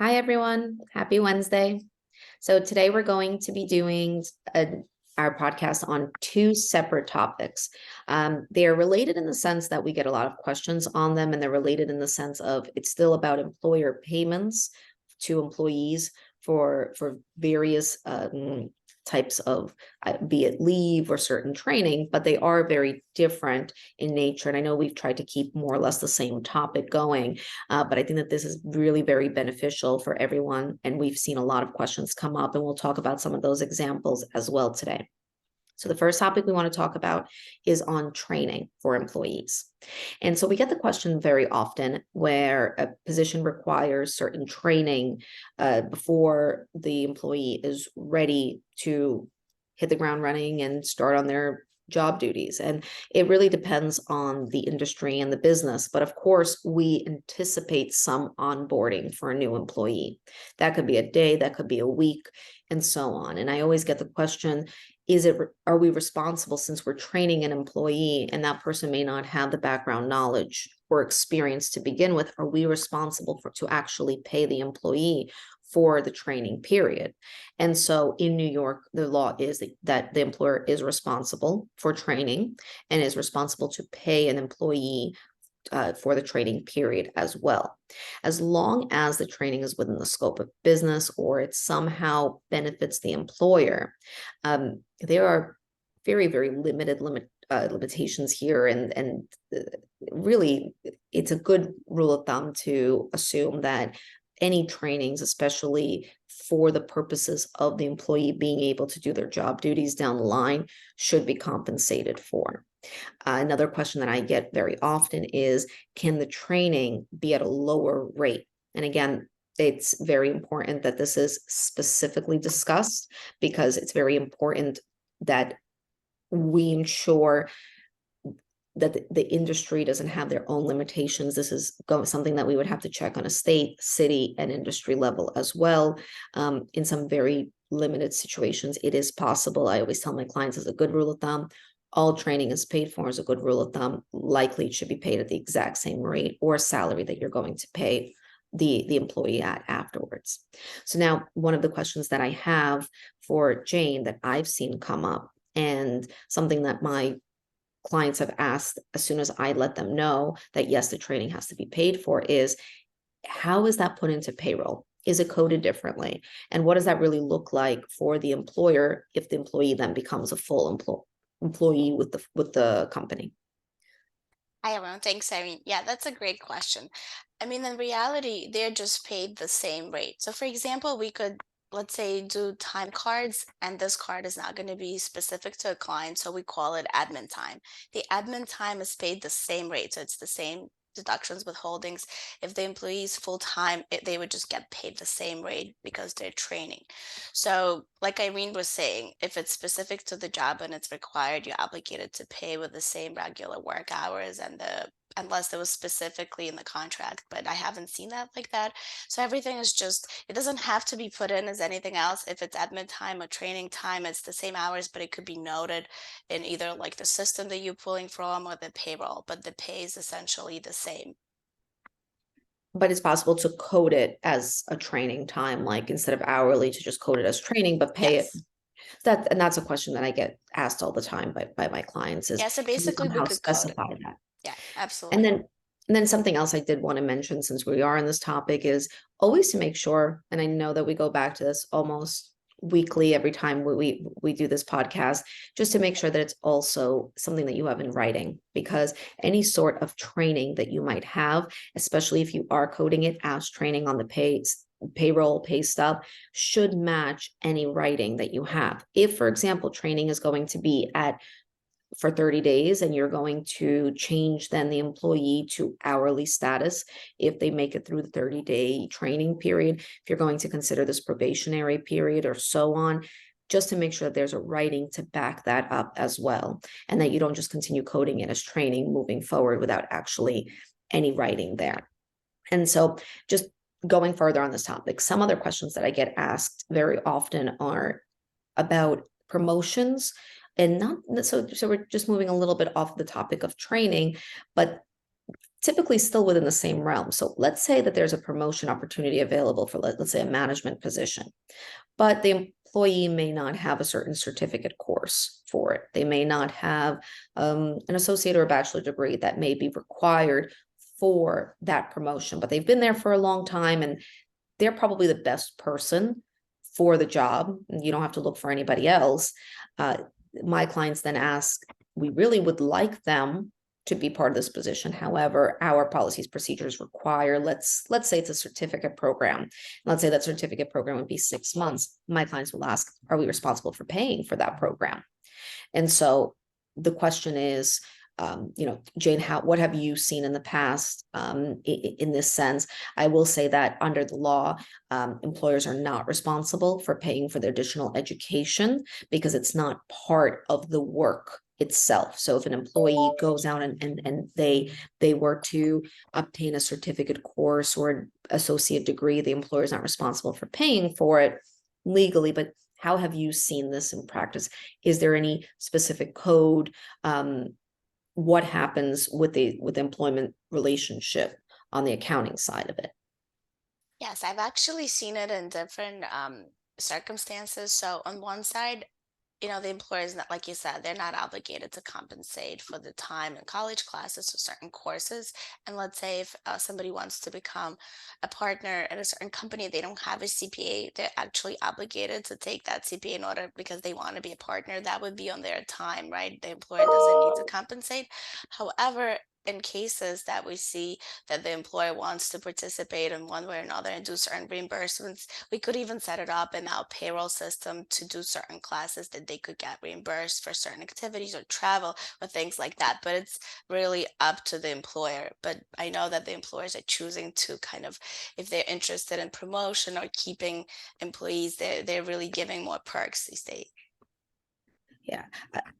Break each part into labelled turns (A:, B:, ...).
A: Hi, everyone. Happy Wednesday. So, today we're going to be doing our podcast on two separate topics. They're related in the sense that we get a lot of questions on them, and they're related in the sense of it's still about employer payments to employees for various types of, be it leave or certain training, but they are very different in nature. And I know we've tried to keep more or less the same topic going, but I think that this is really very beneficial for everyone. And we've seen a lot of questions come up, and we'll talk about some of those examples as well today. So the first topic we want to talk about is on training for employees. And so we get the question very often where a position requires certain training before the employee is ready to hit the ground running and start on their job duties. And it really depends on the industry and the business. But of course, we anticipate some onboarding for a new employee. That could be a day, that could be a week, and so on. And I always get the question, are we responsible, since we're training an employee and that person may not have the background knowledge or experience to begin with, are we responsible to actually pay the employee for the training period? And so in New York, the law is that the employer is responsible for training and is responsible to pay an employee for the training period as well, as long as the training is within the scope of business or it somehow benefits the employer. There are very, very limitations here, and really, it's a good rule of thumb to assume that any trainings, especially for the purposes of the employee being able to do their job duties down the line, should be compensated for. Another question that I get very often is, can the training be at a lower rate? And again, it's very important that this is specifically discussed, because it's very important that we ensure that the industry doesn't have their own limitations. This is something that we would have to check on a state, city, and industry level as well. In some very limited situations, it is possible. I always tell my clients, as a good rule of thumb, all training is paid for, as a good rule of thumb. Likely it should be paid at the exact same rate or salary that you're going to pay the employee at afterwards. So now, one of the questions that I have for Jane that I've seen come up, and something that my clients have asked as soon as I let them know that yes, the training has to be paid for, is how is that put into payroll? Is it coded differently? And what does that really look like for the employer if the employee then becomes a full employee with the company?
B: Hi, everyone. Thanks, Irene. Yeah, that's a great question. I mean, in reality, they're just paid the same rate. So, for example, we could, let's say, do time cards, and this card is not going to be specific to a client, so we call it admin time. The admin time is paid the same rate, so it's the same deductions, withholdings. If the employee is full time, they would just get paid the same rate because they're training. So, like Irene was saying, if it's specific to the job and it's required, you're obligated to pay with the same regular work hours and the unless it was specifically in the contract, but I haven't seen that like that. So everything is just, it doesn't have to be put in as anything else. If it's admin time or training time, it's the same hours, but it could be noted in either like the system that you're pulling from or the payroll, but the pay is essentially the same.
A: But it's possible to code it as a training time, like instead of hourly, to just code it as training, but pay it.
B: Yes.
A: And that's a question that I get asked all the time by my clients, is
B: Yeah, so
A: can you
B: basically we
A: somehow
B: could code it.
A: specify that?
B: Yeah,
A: And
B: absolutely.
A: then and then something else I did want to mention, since we are on this topic, is always to make sure, and I know that we go back to this almost weekly every time we do this podcast, just to make sure that it's also something that you have in writing, because any sort of training that you might have, especially if you are coding it as training on the payroll pay stub, should match any writing that you have. If, for example, training is going to be for 30 days and you're going to change then the employee to hourly status if they make it through the 30-day training period, if you're going to consider this probationary period or so on, just to make sure that there's a writing to back that up as well, and that you don't just continue coding it as training moving forward without actually any writing there. And so, just going further on this topic, some other questions that I get asked very often are about promotions, and not so we're just moving a little bit off the topic of training, but typically still within the same realm. So let's say that there's a promotion opportunity available for, let's say, a management position, but the employee may not have a certain certificate course for it. They may not have an associate or a bachelor degree that may be required for that promotion, but they've been there for a long time and they're probably the best person for the job. You don't have to look for anybody else. My clients then ask, we really would like them to be part of this position. However, our policies, procedures require, let's say it's a certificate program. Let's say that certificate program would be 6 months. My clients will ask, are we responsible for paying for that program? And so the question is, Jane, what have you seen in the past in this sense? I will say that under the law, employers are not responsible for paying for the additional education because it's not part of the work itself. So if an employee goes out and they were to obtain a certificate course or an associate degree, the employer is not responsible for paying for it legally. But how have you seen this in practice? Is there any specific code? What happens with the employment relationship on the accounting side of it?
B: Yes, I've actually seen it in different circumstances. So on one side, the employer is not, like you said, they're not obligated to compensate for the time in college classes or certain courses. And let's say if somebody wants to become a partner at a certain company, they don't have a CPA, they're actually obligated to take that CPA in order because they want to be a partner. That would be on their time, right? The employer doesn't need to compensate. However, in cases that we see that the employer wants to participate in one way or another and do certain reimbursements, we could even set it up in our payroll system to do certain classes that they could get reimbursed for certain activities or travel or things like that. But it's really up to the employer. But I know that the employers are choosing to kind of, if they're interested in promotion or keeping employees, they're really giving more perks these days.
A: Yeah.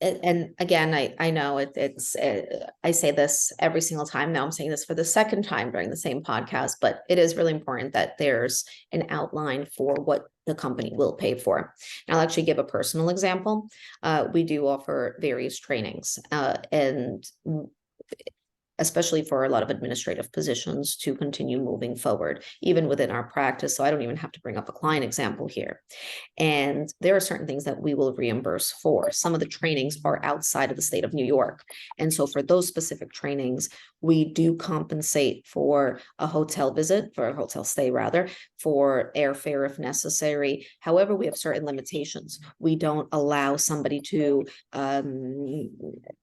A: And again, I know it's I say this every single time. Now I'm saying this for the second time during the same podcast, but it is really important that there's an outline for what the company will pay for. And I'll actually give a personal example. We do offer various trainings, and especially for a lot of administrative positions to continue moving forward, even within our practice. So I don't even have to bring up a client example here. And there are certain things that we will reimburse for. Some of the trainings are outside of the state of New York. And so for those specific trainings, we do compensate for a hotel visit, for a hotel stay rather, for airfare if necessary. However, we have certain limitations. We don't allow somebody to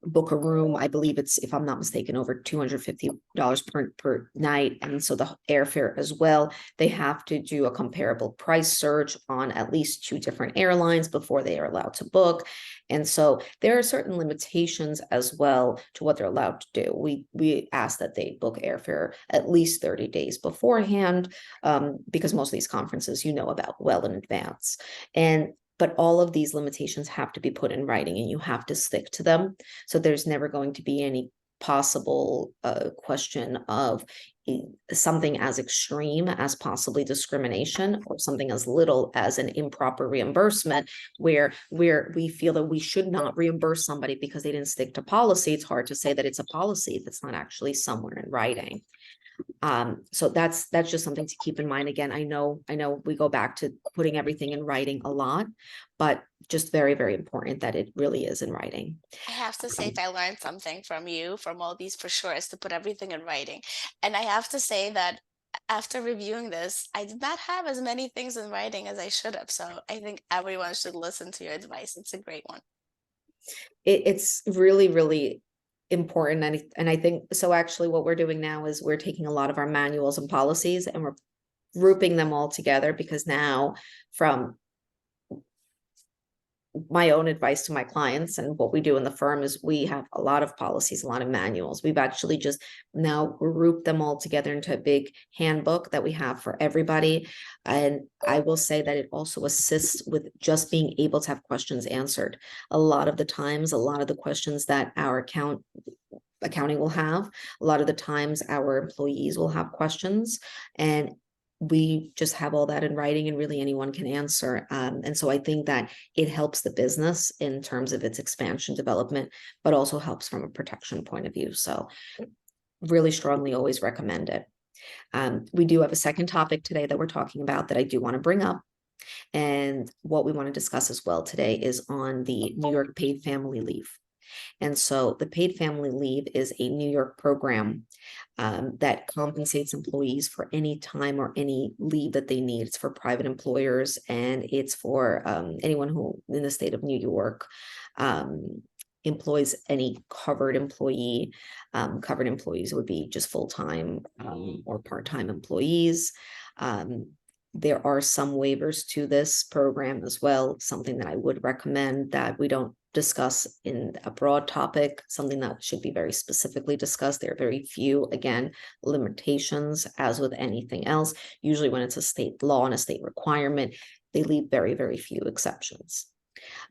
A: book a room. I believe it's, if I'm not mistaken, over $250 per night. And so the airfare as well, they have to do a comparable price search on at least 2 different airlines before they are allowed to book. And so there are certain limitations as well to what they're allowed to do. We ask that they book airfare at least 30 days beforehand, because most of these conferences you know about well in advance. But all of these limitations have to be put in writing and you have to stick to them. So there's never going to be any possible question of something as extreme as possibly discrimination or something as little as an improper reimbursement where we feel that we should not reimburse somebody because they didn't stick to policy. It's hard to say that it's a policy if it's not actually somewhere in writing. So that's just something to keep in mind. Again, I know we go back to putting everything in writing a lot, but just very, very important that it really is in writing.
B: I have to say, if I learned something from you, from all these for sure, is to put everything in writing. And I have to say that after reviewing this, I did not have as many things in writing as I should have. So I think everyone should listen to your advice. It's a great one.
A: It's really, really important. And I think so. Actually, what we're doing now is we're taking a lot of our manuals and policies and we're grouping them all together because now, from my own advice to my clients and what we do in the firm, is we have a lot of policies, a lot of manuals. We've actually just now grouped them all together into a big handbook that we have for everybody. And I will say that it also assists with just being able to have questions answered. A lot of the times, a lot of the questions that our accounting will have, a lot of the times our employees will have questions, and we just have all that in writing and really anyone can answer. And so I think that it helps the business in terms of its expansion development, but also helps from a protection point of view. So really strongly always recommend it. We do have a second topic today that we're talking about that I do want to bring up. And what we want to discuss as well today is on the New York paid family leave. And so the paid family leave is a New York program that compensates employees for any time or any leave that they need. It's for private employers, and it's for anyone who in the state of New York employs any covered employee. Covered employees would be just full-time or part-time employees. There are some waivers to this program as well, something that I would recommend that we don't discuss in a broad topic, something that should be very specifically discussed. There are very few, again, limitations as with anything else. Usually when it's a state law and a state requirement, they leave very, very few exceptions.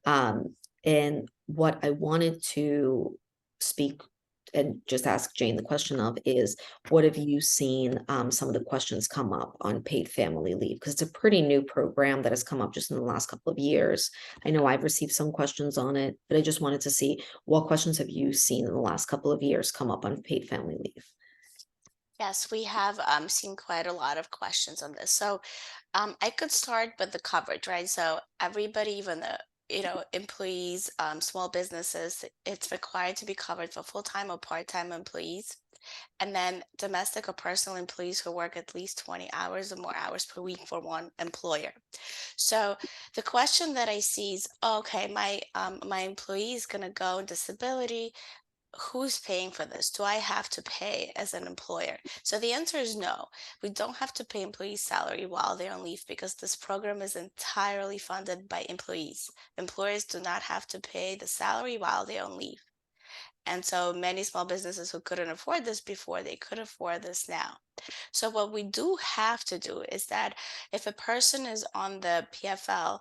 A: And what I wanted to speak and just ask Jane the question of is, what have you seen some of the questions come up on paid family leave? Because it's a pretty new program that has come up just in the last couple of years. I know I've received some questions on it, but I just wanted to see what questions have you seen in the last couple of years come up on paid family leave?
B: Yes, we have seen quite a lot of questions on this. So I could start with the coverage, right? So everybody, even the employees, small businesses, it's required to be covered for full-time or part-time employees. And then domestic or personal employees who work at least 20 hours or more hours per week for one employer. So the question that I see is, okay, my employee is going to go on disability. Who's paying for this? Do I have to pay as an employer? So the answer is no. We don't have to pay employees' salary while they're on leave because this program is entirely funded by employees. Employers do not have to pay the salary while they're on leave. And so many small businesses who couldn't afford this before, they could afford this now. So what we do have to do is that if a person is on the PFL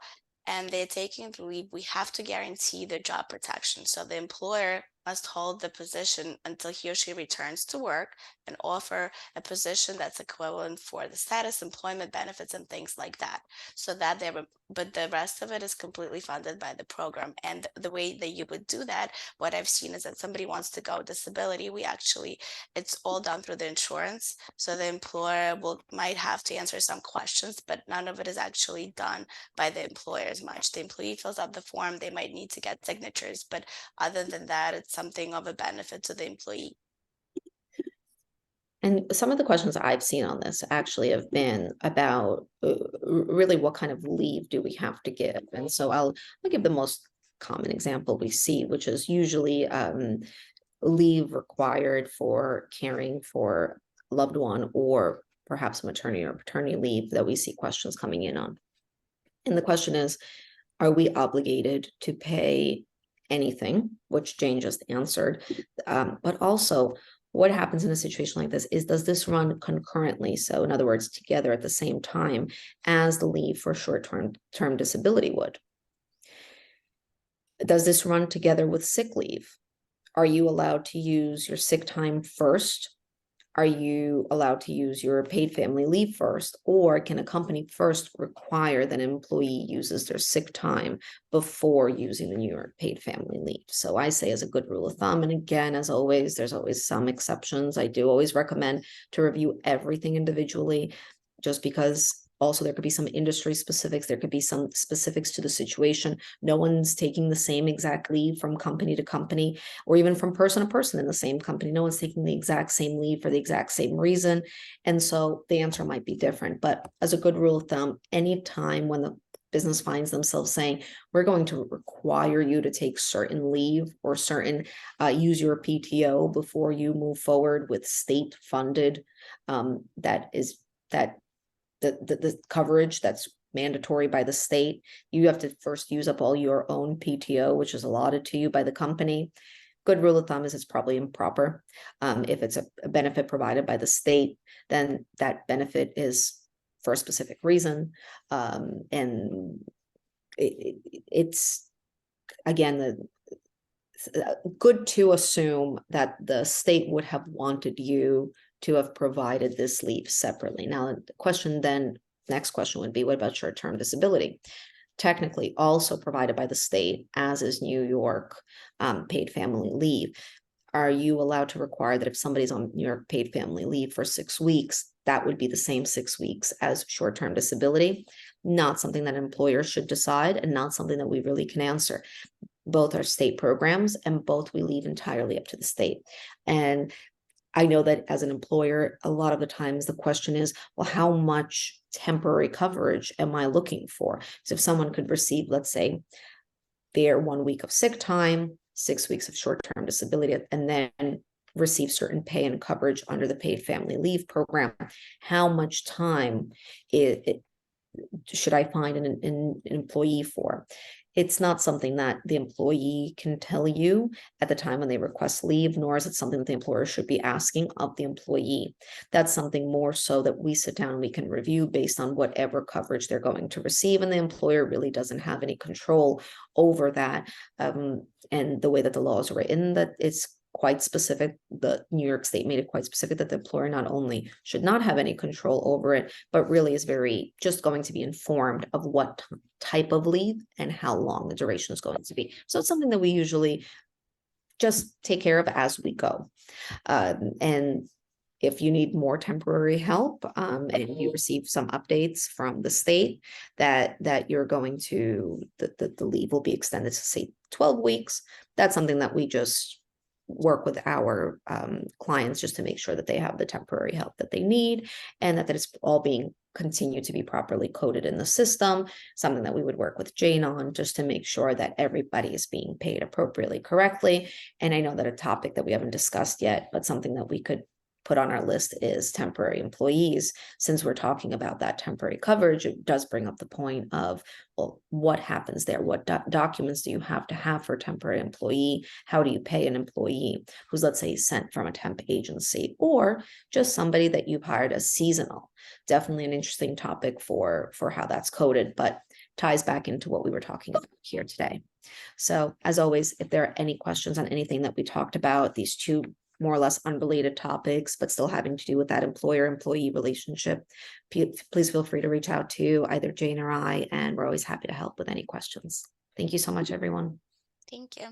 B: and they're taking the leave, we have to guarantee their job protection. So the employer must hold the position until he or she returns to work and offer a position that's equivalent for the status, employment benefits, and things like that. So that but the rest of it is completely funded by the program. And the way that you would do that, what I've seen is that somebody wants to go disability, it's all done through the insurance. So the employer might have to answer some questions, but none of it is actually done by the employer as much. The employee fills out the form, they might need to get signatures, but other than that, it's something of a benefit to the employee.
A: And some of the questions I've seen on this actually have been about really what kind of leave do we have to give? And so I'll give the most common example we see, which is usually leave required for caring for a loved one, or perhaps maternity or paternity leave that we see questions coming in on. And the question is, are we obligated to pay anything, which Jane just answered, but also what happens in a situation like this is, does this run concurrently? So in other words, together at the same time as the leave for short-term disability would. Does this run together with sick leave? Are you allowed to use your sick time first? Are you allowed to use your paid family leave first? Or can a company first require that an employee uses their sick time before using the New York paid family leave? So I say, as a good rule of thumb, and again, as always, there's always some exceptions. I do always recommend to review everything individually, just because also there could be some industry specifics, there could be some specifics to the situation. No one's taking the same exact leave from company to company, or even from person to person in the same company. No one's taking the exact same leave for the exact same reason. And so the answer might be different. But as a good rule of thumb, anytime when the business finds themselves saying, we're going to require you to take certain leave or use your PTO before you move forward with state funded, the coverage that's mandatory by the state, you have to first use up all your own PTO, which is allotted to you by the company. Good rule of thumb is it's probably improper. If it's a benefit provided by the state, then that benefit is for a specific reason. And it's, again, good to assume that the state would have wanted you to have provided this leave separately. Now, the next question would be, what about short-term disability? Technically also provided by the state, as is New York paid family leave. are you allowed to require that if somebody's on New York paid family leave for 6 weeks, that would be the same 6 weeks as short-term disability? Not something that employers should decide, and not something that we really can answer. Both are state programs, and both we leave entirely up to the state. And I know that as an employer, a lot of the times the question is, well, how much temporary coverage am I looking for? So if someone could receive, let's say, their 1 week of sick time, 6 weeks of short-term disability, and then receive certain pay and coverage under the paid family leave program, how much time should I find an employee for? It's not something that the employee can tell you at the time when they request leave, nor is it something that the employer should be asking of the employee. That's something more so that we sit down and we can review based on whatever coverage they're going to receive, and the employer really doesn't have any control over that. And the way that the law is written, that it's quite specific. The New York State made it quite specific that the employer not only should not have any control over it, but really is very just going to be informed of what type of leave and how long the duration is going to be. So it's something that we usually just take care of as we go. And if you need more temporary help, and you receive some updates from the state that you're going to, the leave will be extended to say 12 weeks, that's something that we just work with our clients just to make sure that they have the temporary help that they need, and that it's all being continued to be properly coded in the system. Something that we would work with Jane on, just to make sure that everybody is being paid appropriately, correctly. And I know that a topic that we haven't discussed yet, but something that we could put on our list is temporary employees. Since we're talking about that temporary coverage, it does bring up the point of, well, what happens there? What documents do you have to have for a temporary employee? How do you pay an employee who's, let's say, sent from a temp agency, or just somebody that you've hired as seasonal? Definitely an interesting topic for how that's coded, but ties back into what we were talking about here today. So as always, if there are any questions on anything that we talked about, these two more or less unrelated topics, but still having to do with that employer-employee relationship, please feel free to reach out to either Jane or I, and we're always happy to help with any questions. Thank you so much, everyone.
B: Thank you.